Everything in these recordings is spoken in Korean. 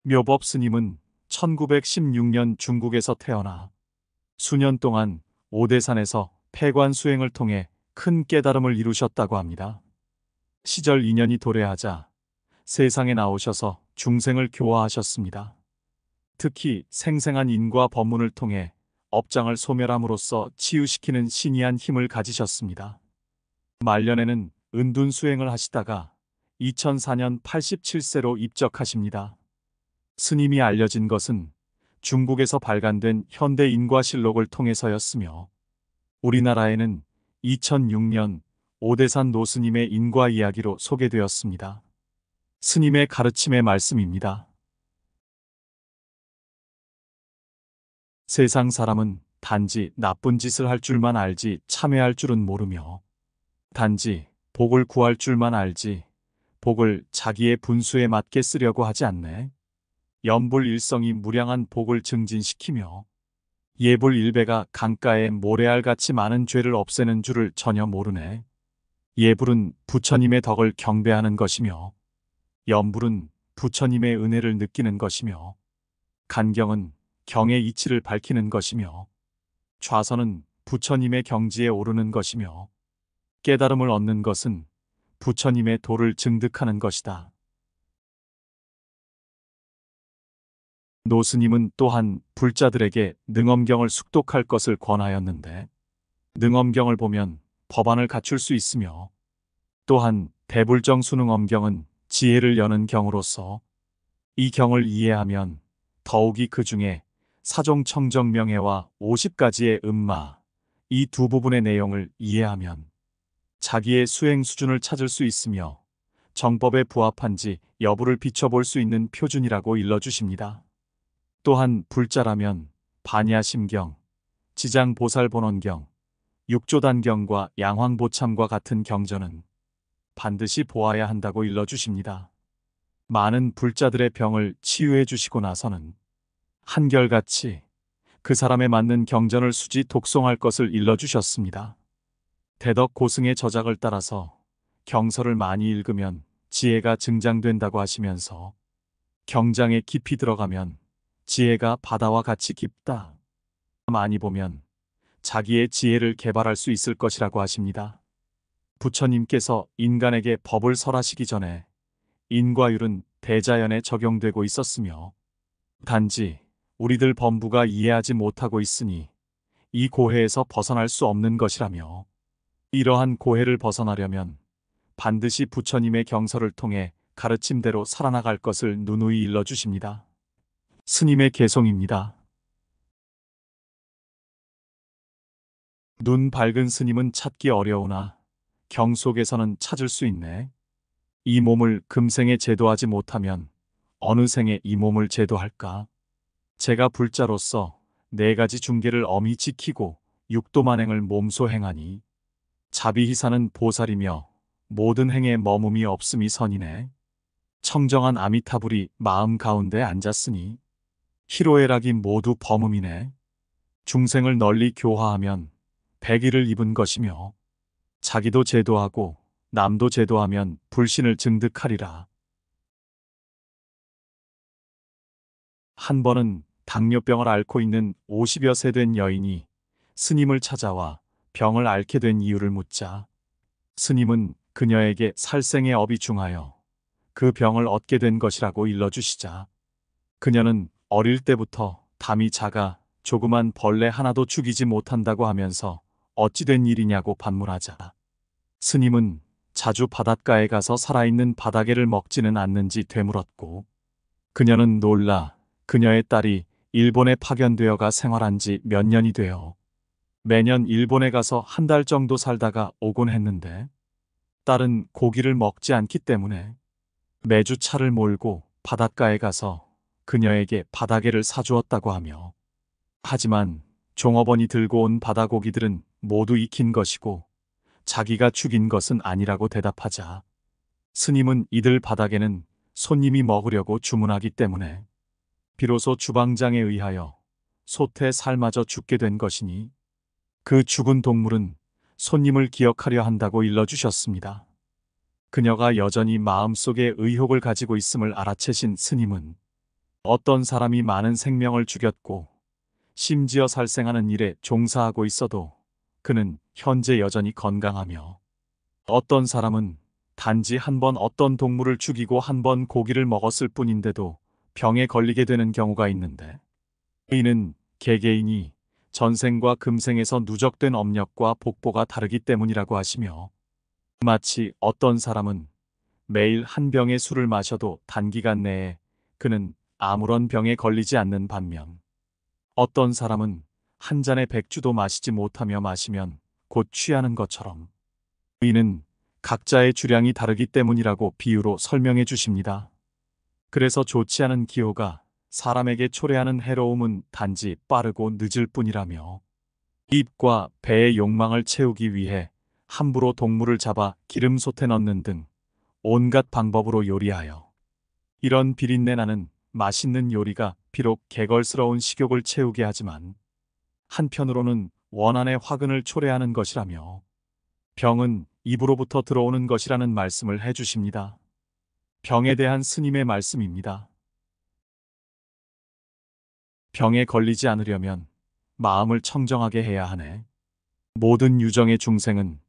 묘법 스님은 1916년 중국에서 태어나 수년 동안 오대산에서 폐관 수행을 통해 큰 깨달음을 이루셨다고 합니다. 시절 인연이 도래하자 세상에 나오셔서 중생을 교화하셨습니다. 특히 생생한 인과 법문을 통해 업장을 소멸함으로써 치유시키는 신이한 힘을 가지셨습니다. 말년에는 은둔 수행을 하시다가 2004년 87세로 입적하십니다. 스님이 알려진 것은 중국에서 발간된 현대 인과실록을 통해서였으며 우리나라에는 2006년 오대산 노스님의 인과 이야기로 소개되었습니다. 스님의 가르침의 말씀입니다. 세상 사람은 단지 나쁜 짓을 할 줄만 알지 참회할 줄은 모르며 단지 복을 구할 줄만 알지 복을 자기의 분수에 맞게 쓰려고 하지 않네. 염불일성이 무량한 복을 증진시키며 예불일배가 강가에 모래알같이 많은 죄를 없애는 줄을 전혀 모르네. 예불은 부처님의 덕을 경배하는 것이며 염불은 부처님의 은혜를 느끼는 것이며 간경은 경의 이치를 밝히는 것이며 좌선은 부처님의 경지에 오르는 것이며 깨달음을 얻는 것은 부처님의 도를 증득하는 것이다. 노스님은 또한 불자들에게 능엄경을 숙독할 것을 권하였는데 능엄경을 보면 법안을 갖출 수 있으며 또한 대불정수능엄경은 지혜를 여는 경으로서 이 경을 이해하면 더욱이 그 중에 사종청정명예와 50가지의 음마 이 두 부분의 내용을 이해하면 자기의 수행 수준을 찾을 수 있으며 정법에 부합한지 여부를 비춰볼 수 있는 표준이라고 일러주십니다. 또한 불자라면 반야심경, 지장보살본원경, 육조단경과 양황보참과 같은 경전은 반드시 보아야 한다고 일러주십니다. 많은 불자들의 병을 치유해 주시고 나서는 한결같이 그 사람에 맞는 경전을 수지 독송할 것을 일러주셨습니다. 대덕 고승의 저작을 따라서 경서를 많이 읽으면 지혜가 증장된다고 하시면서 경장에 깊이 들어가면 지혜가 바다와 같이 깊다. 많이 보면 자기의 지혜를 개발할 수 있을 것이라고 하십니다. 부처님께서 인간에게 법을 설하시기 전에 인과율은 대자연에 적용되고 있었으며 단지 우리들 범부가 이해하지 못하고 있으니 이 고해에서 벗어날 수 없는 것이라며 이러한 고해를 벗어나려면 반드시 부처님의 경서를 통해 가르침대로 살아나갈 것을 누누이 일러주십니다. 스님의 개송입니다. 눈 밝은 스님은 찾기 어려우나 경 속에서는 찾을 수 있네. 이 몸을 금생에 제도하지 못하면 어느 생에 이 몸을 제도할까? 제가 불자로서 4가지 중계를 엄히 지키고 육도만행을 몸소 행하니 자비희사는 보살이며 모든 행에 머금이 없음이 선이네. 청정한 아미타불이 마음 가운데 앉았으니 희로애락이 모두 범음이네. 중생을 널리 교화하면 백의를 입은 것이며 자기도 제도하고 남도 제도하면 불신을 증득하리라. 한 번은 당뇨병을 앓고 있는 50여 세 된 여인이 스님을 찾아와 병을 앓게 된 이유를 묻자 스님은 그녀에게 살생의 업이 중하여 그 병을 얻게 된 것이라고 일러주시자 그녀는 어릴 때부터 담이 작아 조그만 벌레 하나도 죽이지 못한다고 하면서 어찌 된 일이냐고 반문하자 스님은 자주 바닷가에 가서 살아있는 바다개를 먹지는 않는지 되물었고 그녀는 놀라 그녀의 딸이 일본에 파견되어가 생활한 지 몇 년이 되어 매년 일본에 가서 한 달 정도 살다가 오곤 했는데 딸은 고기를 먹지 않기 때문에 매주 차를 몰고 바닷가에 가서 그녀에게 바다개를 사주었다고 하며 하지만 종업원이 들고 온 바다고기들은 모두 익힌 것이고 자기가 죽인 것은 아니라고 대답하자 스님은 이들 바다개는 손님이 먹으려고 주문하기 때문에 비로소 주방장에 의하여 소태 삶아져 죽게 된 것이니 그 죽은 동물은 손님을 기억하려 한다고 일러주셨습니다. 그녀가 여전히 마음속에 의혹을 가지고 있음을 알아채신 스님은 어떤 사람이 많은 생명을 죽였고 심지어 살생하는 일에 종사하고 있어도 그는 현재 여전히 건강하며, 어떤 사람은 단지 한 번 어떤 동물을 죽이고 한 번 고기를 먹었을 뿐인데도 병에 걸리게 되는 경우가 있는데, 이는 개개인이 전생과 금생에서 누적된 업력과 복보가 다르기 때문이라고 하시며, 마치 어떤 사람은 매일 한 병의 술을 마셔도 단기간 내에 그는 아무런 병에 걸리지 않는 반면, 어떤 사람은 한 잔의 백주도 마시지 못하며 마시면 곧 취하는 것처럼, 이는 각자의 주량이 다르기 때문이라고 비유로 설명해 주십니다. 그래서 좋지 않은 기호가 사람에게 초래하는 해로움은 단지 빠르고 늦을 뿐이라며, 입과 배의 욕망을 채우기 위해 함부로 동물을 잡아 기름솥에 넣는 등 온갖 방법으로 요리하여, 이런 비린내 나는 맛있는 요리가 비록 개걸스러운 식욕을 채우게 하지만 한편으로는 원한의 화근을 초래하는 것이라며, 병은 입으로부터 들어오는 것이라는 말씀을 해주십니다. 병에 대한 스님의 말씀입니다. 병에 걸리지 않으려면 마음을 청정하게 해야 하네. 모든 유정의 중생은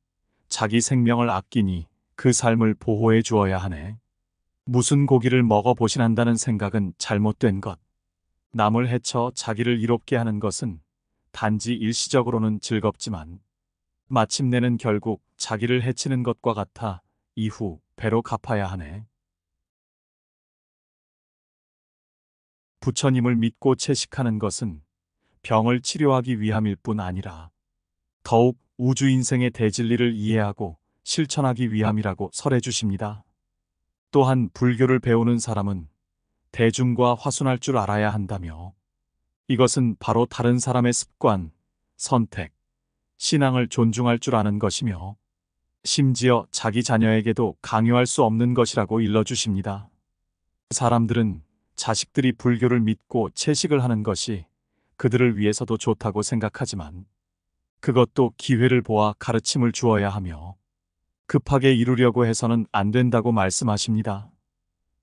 자기 생명을 아끼니 그 삶을 보호해 주어야 하네. 무슨 고기를 먹어 보신한다는 생각은 잘못된 것. 남을 해쳐 자기를 이롭게 하는 것은 단지 일시적으로는 즐겁지만 마침내는 결국 자기를 해치는 것과 같아 이후 배로 갚아야 하네. 부처님을 믿고 채식하는 것은 병을 치료하기 위함일 뿐 아니라 더욱 우주 인생의 대진리를 이해하고 실천하기 위함이라고 설해 주십니다. 또한 불교를 배우는 사람은 대중과 화순할 줄 알아야 한다며, 이것은 바로 다른 사람의 습관, 선택, 신앙을 존중할 줄 아는 것이며 심지어 자기 자녀에게도 강요할 수 없는 것이라고 일러주십니다. 사람들은 자식들이 불교를 믿고 채식을 하는 것이 그들을 위해서도 좋다고 생각하지만 그것도 기회를 보아 가르침을 주어야 하며 급하게 이루려고 해서는 안 된다고 말씀하십니다.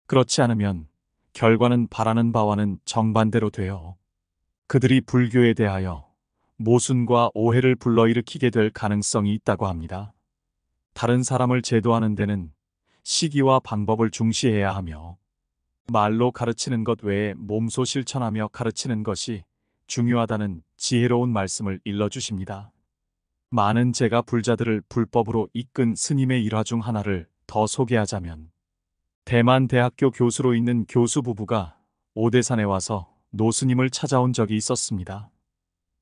그렇지 않으면 결과는 바라는 바와는 정반대로 되어 그들이 불교에 대하여 모순과 오해를 불러일으키게 될 가능성이 있다고 합니다. 다른 사람을 제도하는 데는 시기와 방법을 중시해야 하며 말로 가르치는 것 외에 몸소 실천하며 가르치는 것이 중요하다는 지혜로운 말씀을 일러주십니다. 많은 제가 불자들을 불법으로 이끈 스님의 일화 중 하나를 더 소개하자면, 대만 대학교 교수로 있는 교수 부부가 오대산에 와서 노스님을 찾아온 적이 있었습니다.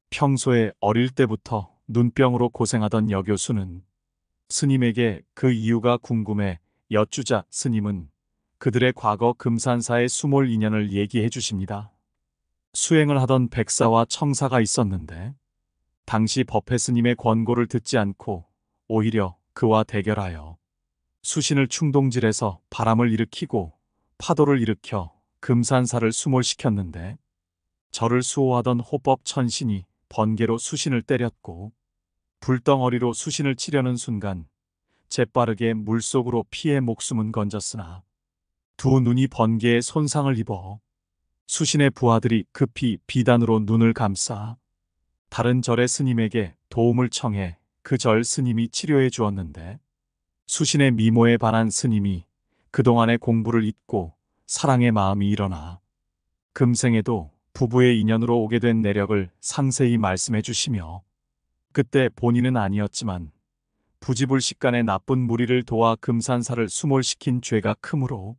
평소에 어릴 때부터 눈병으로 고생하던 여교수는 스님에게 그 이유가 궁금해 여쭈자 스님은 그들의 과거 금산사의 수몰 인연을 얘기해 주십니다. 수행을 하던 백사와 청사가 있었는데 당시 법회 스님의 권고를 듣지 않고 오히려 그와 대결하여 수신을 충동질해서 바람을 일으키고 파도를 일으켜 금산사를 수몰시켰는데, 저를 수호하던 호법 천신이 번개로 수신을 때렸고 불덩어리로 수신을 치려는 순간 재빠르게 물속으로 피해 목숨은 건졌으나 두 눈이 번개에 손상을 입어 수신의 부하들이 급히 비단으로 눈을 감싸 다른 절의 스님에게 도움을 청해 그 절 스님이 치료해 주었는데, 수신의 미모에 반한 스님이 그동안의 공부를 잊고 사랑의 마음이 일어나 금생에도 부부의 인연으로 오게 된 내력을 상세히 말씀해 주시며, 그때 본인은 아니었지만 부지불식간의 나쁜 무리를 도와 금산사를 수몰시킨 죄가 크므로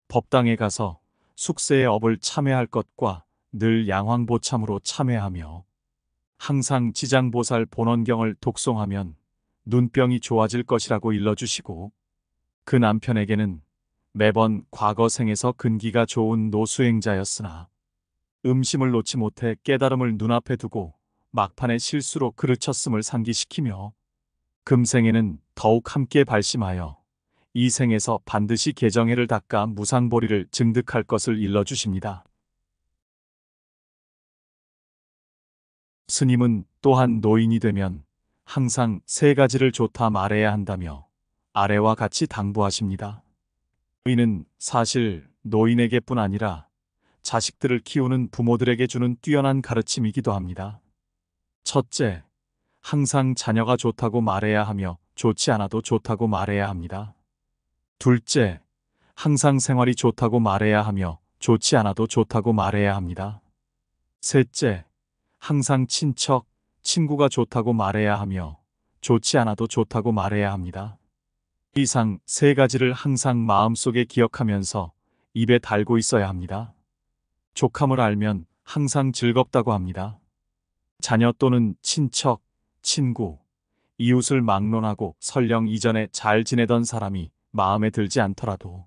법당에 가서 숙세의 업을 참회할 것과 늘 양황보참으로 참회하며 항상 지장보살 본원경을 독송하면 눈병이 좋아질 것이라고 일러주시고, 그 남편에게는 매번 과거 생에서 근기가 좋은 노수행자였으나 음심을 놓지 못해 깨달음을 눈앞에 두고 막판에 실수로 그르쳤음을 상기시키며 금생에는 더욱 함께 발심하여 이 생에서 반드시 개정해를 닦아 무상보리를 증득할 것을 일러주십니다. 스님은 또한 노인이 되면 항상 세 가지를 좋다 말해야 한다며 아래와 같이 당부하십니다. 이는 사실 노인에게뿐 아니라 자식들을 키우는 부모들에게 주는 뛰어난 가르침이기도 합니다. 첫째, 항상 자녀가 좋다고 말해야 하며 좋지 않아도 좋다고 말해야 합니다. 둘째, 항상 생활이 좋다고 말해야 하며 좋지 않아도 좋다고 말해야 합니다. 셋째, 항상 친척, 친구가 좋다고 말해야 하며 좋지 않아도 좋다고 말해야 합니다. 이상 세 가지를 항상 마음속에 기억하면서 입에 달고 있어야 합니다. 족함을 알면 항상 즐겁다고 합니다. 자녀 또는 친척, 친구, 이웃을 막론하고 설령 이전에 잘 지내던 사람이 마음에 들지 않더라도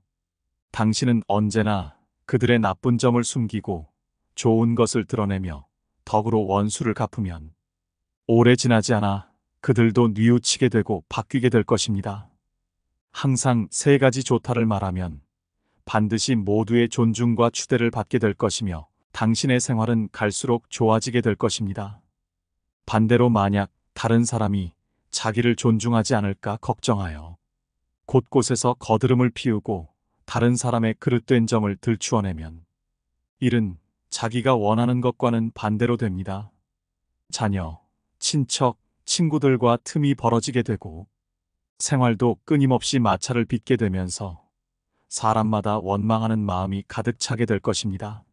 당신은 언제나 그들의 나쁜 점을 숨기고 좋은 것을 드러내며 덕으로 원수를 갚으면 오래 지나지 않아 그들도 뉘우치게 되고 바뀌게 될 것입니다. 항상 세 가지 좋다를 말하면 반드시 모두의 존중과 추대를 받게 될 것이며 당신의 생활은 갈수록 좋아지게 될 것입니다. 반대로 만약 다른 사람이 자기를 존중하지 않을까 걱정하여 곳곳에서 거드름을 피우고 다른 사람의 그릇된 점을 들추어내면 일은 자기가 원하는 것과는 반대로 됩니다. 자녀, 친척, 친구들과 틈이 벌어지게 되고 생활도 끊임없이 마찰을 빚게 되면서 사람마다 원망하는 마음이 가득 차게 될 것입니다.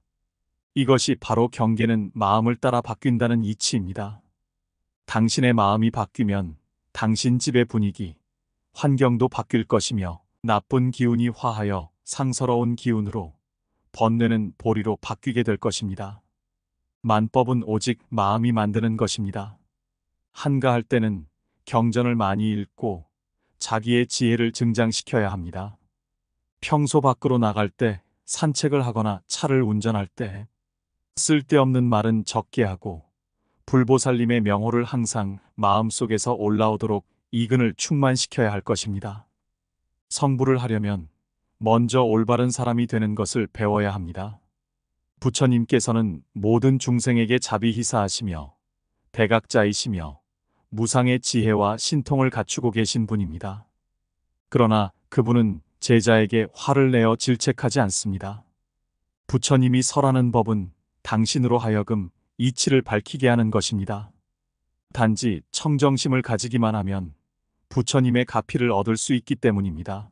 이것이 바로 경계는 마음을 따라 바뀐다는 이치입니다. 당신의 마음이 바뀌면 당신 집의 분위기, 환경도 바뀔 것이며 나쁜 기운이 화하여 상서로운 기운으로 번뇌는 보리로 바뀌게 될 것입니다. 만법은 오직 마음이 만드는 것입니다. 한가할 때는 경전을 많이 읽고 자기의 지혜를 증장시켜야 합니다. 평소 밖으로 나갈 때, 산책을 하거나 차를 운전할 때 쓸데없는 말은 적게 하고 불보살님의 명호를 항상 마음속에서 올라오도록 이근을 충만시켜야 할 것입니다. 성불을 하려면 먼저 올바른 사람이 되는 것을 배워야 합니다. 부처님께서는 모든 중생에게 자비희사하시며 대각자이시며 무상의 지혜와 신통을 갖추고 계신 분입니다. 그러나 그분은 제자에게 화를 내어 질책하지 않습니다. 부처님이 설하는 법은 당신으로 하여금 이치를 밝히게 하는 것입니다. 단지 청정심을 가지기만 하면 부처님의 가피를 얻을 수 있기 때문입니다.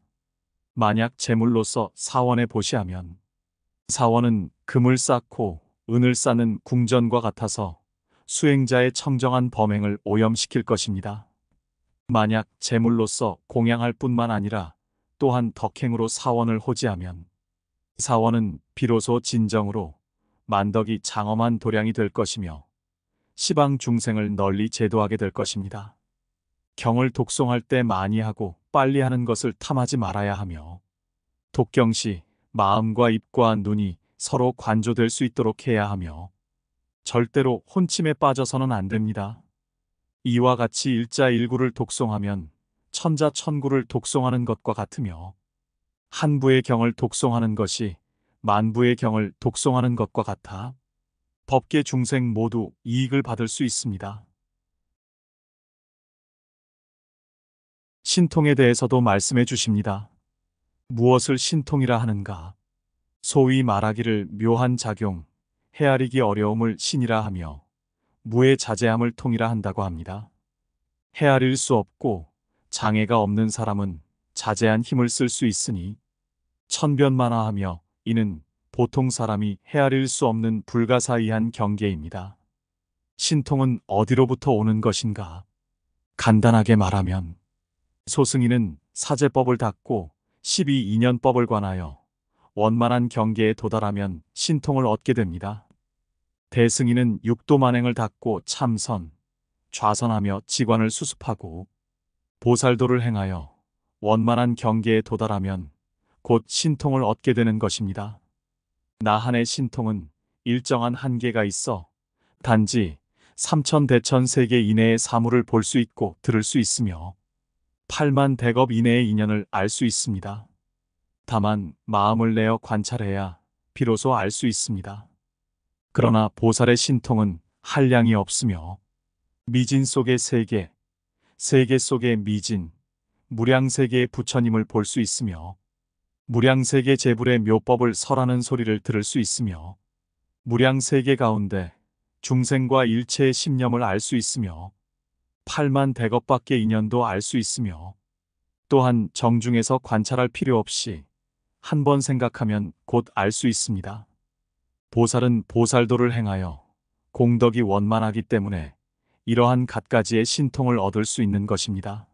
만약 제물로서 사원에 보시하면 사원은 금을 쌓고 은을 쌓는 궁전과 같아서 수행자의 청정한 범행을 오염시킬 것입니다. 만약 제물로서 공양할 뿐만 아니라 또한 덕행으로 사원을 호지하면 사원은 비로소 진정으로 만덕이 장엄한 도량이 될 것이며 시방 중생을 널리 제도하게 될 것입니다. 경을 독송할 때 많이 하고 빨리 하는 것을 탐하지 말아야 하며 독경 시 마음과 입과 눈이 서로 관조될 수 있도록 해야 하며 절대로 혼침에 빠져서는 안 됩니다. 이와 같이 일자일구를 독송하면 천자천구를 독송하는 것과 같으며 한 부의 경을 독송하는 것이 만부의 경을 독송하는 것과 같아 법계 중생 모두 이익을 받을 수 있습니다. 신통에 대해서도 말씀해 주십니다. 무엇을 신통이라 하는가? 소위 말하기를 묘한 작용, 헤아리기 어려움을 신이라 하며 무의 자제함을 통이라 한다고 합니다. 헤아릴 수 없고 장애가 없는 사람은 자제한 힘을 쓸 수 있으니 천변만화하며 이는 보통 사람이 헤아릴 수 없는 불가사의한 경계입니다. 신통은 어디로부터 오는 것인가? 간단하게 말하면 소승이는 사제법을 닦고 12인연법을 관하여 원만한 경계에 도달하면 신통을 얻게 됩니다. 대승이는 육도만행을 닦고 참선, 좌선하며 지관을 수습하고 보살도를 행하여 원만한 경계에 도달하면 곧 신통을 얻게 되는 것입니다. 나한의 신통은 일정한 한계가 있어 단지 삼천대천 세계 이내의 사물을 볼 수 있고 들을 수 있으며 8만 대겁 이내의 인연을 알 수 있습니다. 다만 마음을 내어 관찰해야 비로소 알 수 있습니다. 그러나 보살의 신통은 한량이 없으며 미진 속의 세계, 세계 속의 미진, 무량세계의 부처님을 볼 수 있으며 무량세계 제불의 묘법을 설하는 소리를 들을 수 있으며 무량 세계 가운데 중생과 일체의 심념을 알 수 있으며 8만 대겁밖의 인연도 알 수 있으며 또한 정중에서 관찰할 필요 없이 한 번 생각하면 곧 알 수 있습니다. 보살은 보살도를 행하여 공덕이 원만하기 때문에 이러한 갖가지의 신통을 얻을 수 있는 것입니다.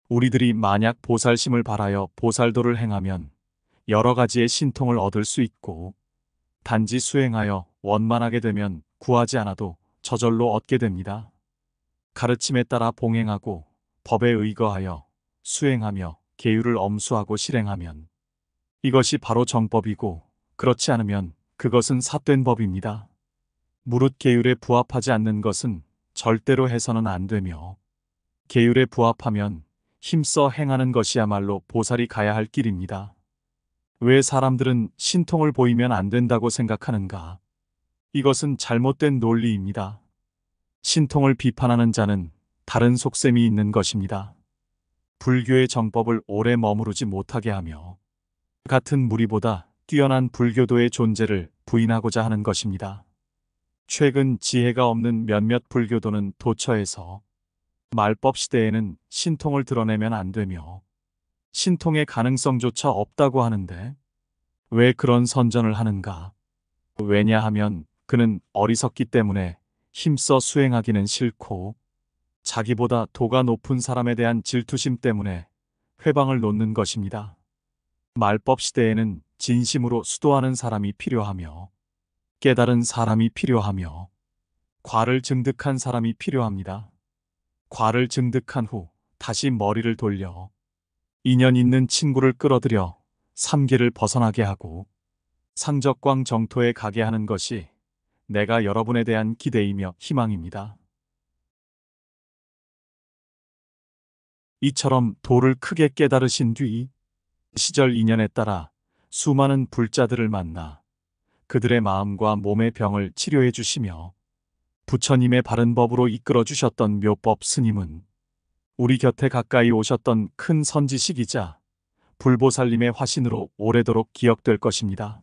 우리들이 만약 보살심을 발하여 보살도를 행하면 여러 가지의 신통을 얻을 수 있고 단지 수행하여 원만하게 되면 구하지 않아도 저절로 얻게 됩니다. 가르침에 따라 봉행하고 법에 의거하여 수행하며 계율을 엄수하고 실행하면 이것이 바로 정법이고 그렇지 않으면 그것은 삿된 법입니다. 무릇 계율에 부합하지 않는 것은 절대로 해서는 안 되며 계율에 부합하면 힘써 행하는 것이야말로 보살이 가야 할 길입니다. 왜 사람들은 신통을 보이면 안 된다고 생각하는가? 이것은 잘못된 논리입니다. 신통을 비판하는 자는 다른 속셈이 있는 것입니다. 불교의 정법을 오래 머무르지 못하게 하며 같은 무리보다 뛰어난 불교도의 존재를 부인하고자 하는 것입니다. 최근 지혜가 없는 몇몇 불교도는 도처에서 말법 시대에는 신통을 드러내면 안 되며 신통의 가능성조차 없다고 하는데 왜 그런 선전을 하는가? 왜냐하면 그는 어리석기 때문에 힘써 수행하기는 싫고 자기보다 도가 높은 사람에 대한 질투심 때문에 회방을 놓는 것입니다. 말법 시대에는 진심으로 수도하는 사람이 필요하며 깨달은 사람이 필요하며 과를 증득한 사람이 필요합니다. 과를 증득한 후 다시 머리를 돌려 인연 있는 친구를 끌어들여 삼계를 벗어나게 하고 상적광 정토에 가게 하는 것이 내가 여러분에 대한 기대이며 희망입니다. 이처럼 도를 크게 깨달으신 뒤 시절 인연에 따라 수많은 불자들을 만나 그들의 마음과 몸의 병을 치료해 주시며 부처님의 바른 법으로 이끌어 주셨던 묘법 스님은 우리 곁에 가까이 오셨던 큰 선지식이자 불보살님의 화신으로 오래도록 기억될 것입니다.